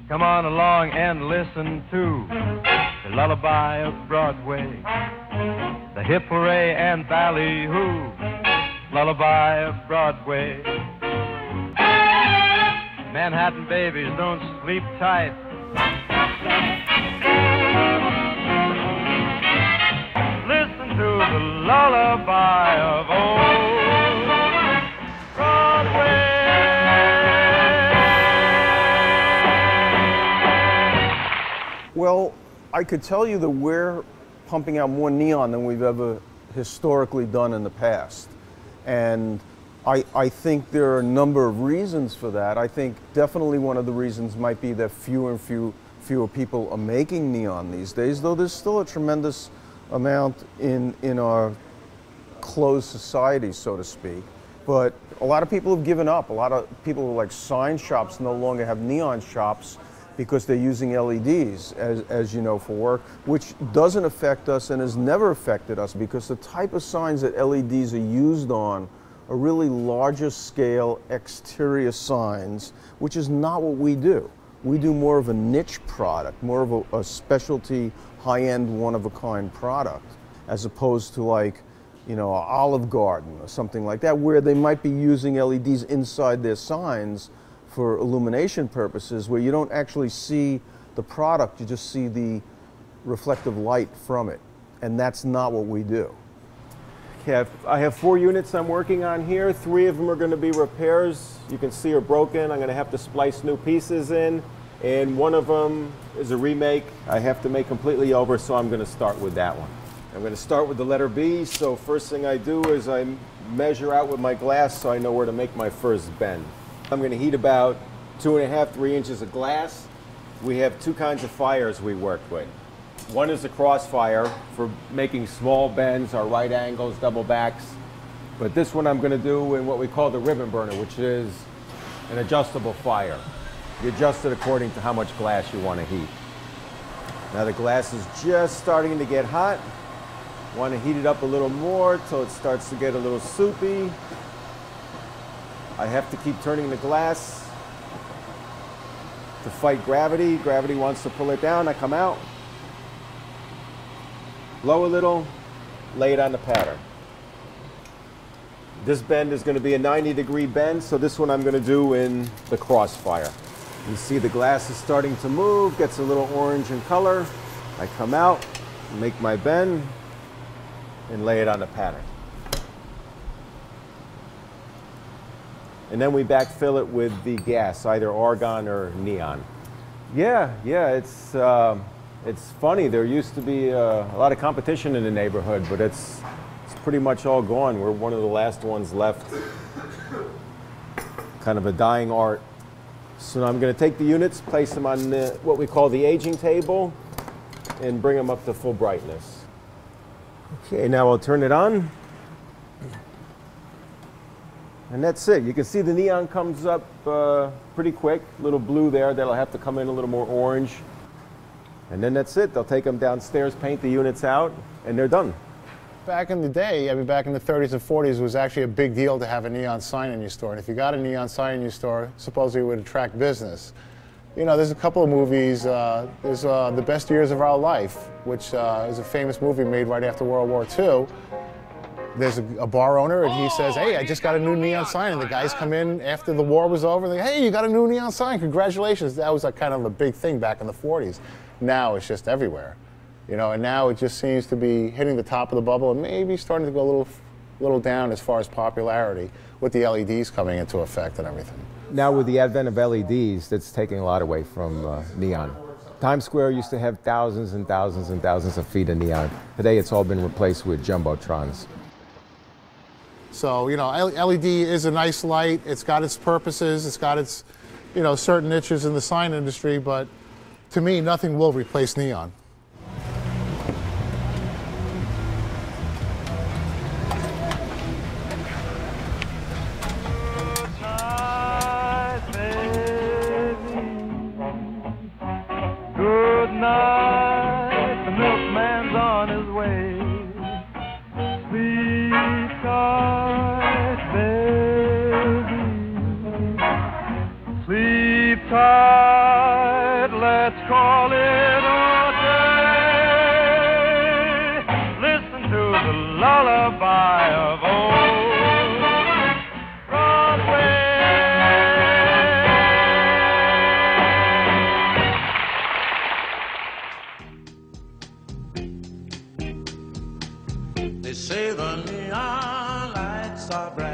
Come on along and listen to the lullaby of Broadway, the hip hooray and ballyhoo, lullaby of Broadway. Manhattan babies, don't sleep tight. Listen to the lullaby of old Broadway. Well, I could tell you that we're pumping out more neon than we've ever historically done in the past. And I think there are a number of reasons for that. I think definitely one of the reasons might be that fewer people are making neon these days, though there's still a tremendous amount in our closed society, so to speak. But a lot of people have given up. A lot of people like sign shops no longer have neon shops because they're using LEDs, as you know, for work, which doesn't affect us and has never affected us because the type of signs that LEDs are used on are really larger scale exterior signs, which is not what we do. We do more of a niche product, more of a specialty, high-end, one-of-a-kind product, as opposed to like, you know, an Olive Garden or something like that, where they might be using LEDs inside their signs for illumination purposes, where you don't actually see the product, you just see the reflective light from it. And that's not what we do. Okay, I have 4 units I'm working on here. 3 of them are going to be repairs. You can see are broken. I'm going to have to splice new pieces in. And one of them is a remake I have to make completely over, so I'm going to start with that one. I'm going to start with the letter B, so first thing I do is I measure out with my glass so I know where to make my first bend. I'm going to heat about 2.5 to 3 inches of glass. We have 2 kinds of fires we work with. One is a crossfire for making small bends or right angles, double backs. But this one I'm going to do in what we call the ribbon burner, which is an adjustable fire. You adjust it according to how much glass you want to heat. Now the glass is just starting to get hot. Want to heat it up a little more till it starts to get a little soupy. I have to keep turning the glass to fight gravity. Gravity wants to pull it down. I come out, blow a little, lay it on the pattern. This bend is going to be a 90-degree bend, so this one I'm going to do in the crossfire. You see the glass is starting to move, gets a little orange in color. I come out, make my bend, and lay it on the pattern. And then we backfill it with the gas, either argon or neon. Yeah, it's funny. There used to be a lot of competition in the neighborhood, but it's pretty much all gone. We're one of the last ones left. Kind of a dying art. So now I'm going to take the units, place them on what we call the aging table, and bring them up to full brightness. Okay, now I'll turn it on. And that's it. You can see the neon comes up pretty quick. A little blue there. That'll have to come in a little more orange. And then that's it. They'll take them downstairs, paint the units out, and they're done. Back in the day, I mean, back in the 30s and 40s, it was actually a big deal to have a neon sign in your store. And if you got a neon sign in your store, supposedly it would attract business. You know, there's a couple of movies. There's The Best Years of Our Life, which is a famous movie made right after World War II. There's a bar owner, and he says, hey, I just got a new neon sign. And the guys come in after the war was over, and they, hey, you got a new neon sign, congratulations. That was like kind of a big thing back in the 40s. Now it's just everywhere. You know, and now it just seems to be hitting the top of the bubble and maybe starting to go a little down as far as popularity with the LEDs coming into effect and everything. Now with the advent of LEDs, that's taking a lot away from neon. Times Square used to have thousands and thousands and thousands of feet of neon. Today it's all been replaced with jumbotrons. So, you know, LED is a nice light. It's got its purposes. It's got its, you know, certain niches in the sign industry, but to me, nothing will replace neon. Good night, the milkman's on his way. Sleep tight, baby. Sleep tight. let's call it a day. Listen to the lullaby of old Broadway. They say the neon lights are bright.